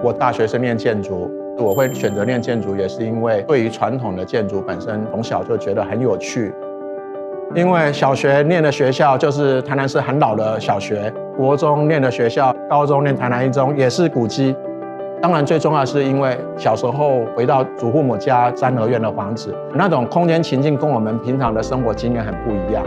我大学是念建筑，我会选择念建筑，也是因为对于传统的建筑本身，从小就觉得很有趣。因为小学念的学校就是台南市很老的小学，国中念的学校，高中念台南一中，也是古迹。当然最重要的是因为小时候回到祖父母家三合院的房子，那种空间情境跟我们平常的生活经验很不一样。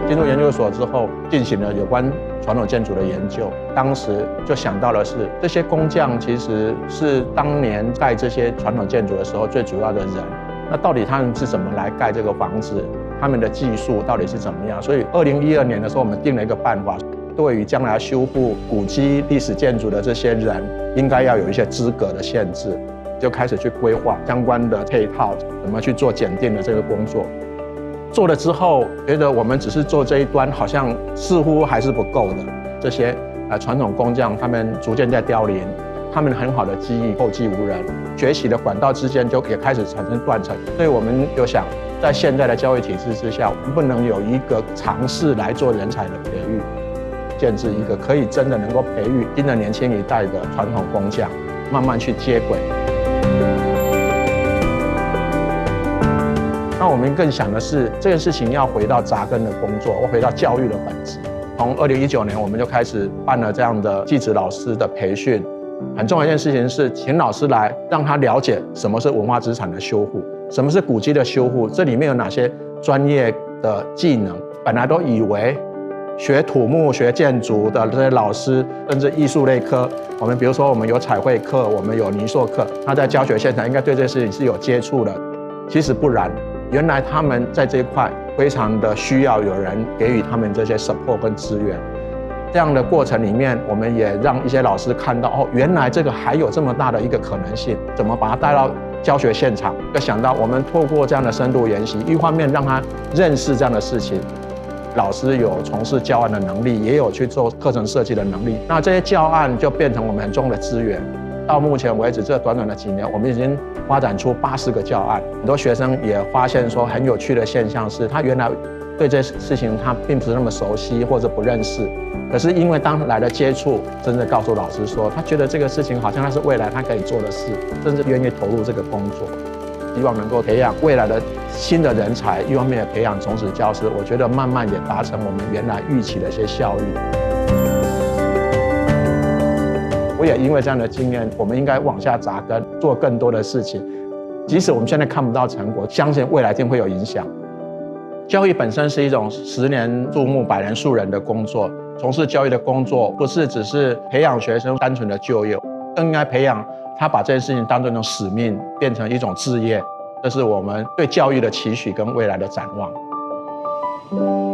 进入研究所之后，进行了有关传统建筑的研究，当时就想到的是，这些工匠其实是当年盖这些传统建筑的时候最主要的人。那到底他们是怎么来盖这个房子？他们的技术到底是怎么样？所以2012年的时候，我们定了一个办法，对于将来修复古迹、历史建筑的这些人，应该要有一些资格的限制，就开始去规划相关的配套，怎么去做检定的这个工作。做了之后，觉得我们只是做这一端，好像似乎还是不够的。这些传统工匠，他们逐渐在凋零。他们很好的技艺后继无人，学习的管道之间就也开始产生断层，所以我们就想，在现在的教育体制之下，我们不能有一个尝试来做人才的培育，建制一个可以真的能够培育新的年轻一代的传统工匠，慢慢去接轨。那我们更想的是，这件事情要回到扎根的工作，回到教育的本质。从2019年，我们就开始办了这样的技职老师的培训。很重要一件事情是，请老师来让他了解什么是文化资产的修护，什么是古迹的修护，这里面有哪些专业的技能。本来都以为学土木、学建筑的这些老师，甚至艺术类科，我们比如说我们有彩绘课，我们有泥塑课，他在教学现场应该对这些事情是有接触的。其实不然，原来他们在这一块非常的需要有人给予他们这些 support 跟资源。这样的过程里面，我们也让一些老师看到，哦，原来这个还有这么大的一个可能性，怎么把它带到教学现场？就想到我们透过这样的深度研习，一方面让他认识这样的事情，老师有从事教案的能力，也有去做课程设计的能力，那这些教案就变成我们很重要的资源。到目前为止，这短短的几年，我们已经发展出80个教案。很多学生也发现说，很有趣的现象是，他原来对这些事情他并不是那么熟悉或者不认识，可是因为当来的接触，真的告诉老师说，他觉得这个事情好像他是未来他可以做的事，甚至愿意投入这个工作。希望能够培养未来的新的人才，一方面也培养种子教师，我觉得慢慢也达成我们原来预期的一些效益。我也因为这样的经验，我们应该往下扎根，做更多的事情。即使我们现在看不到成果，相信未来一定会有影响。教育本身是一种10年注目百人树人的工作，从事教育的工作不是只是培养学生单纯的就业，更应该培养他把这件事情当作一种使命，变成一种志业。这是我们对教育的期许跟未来的展望。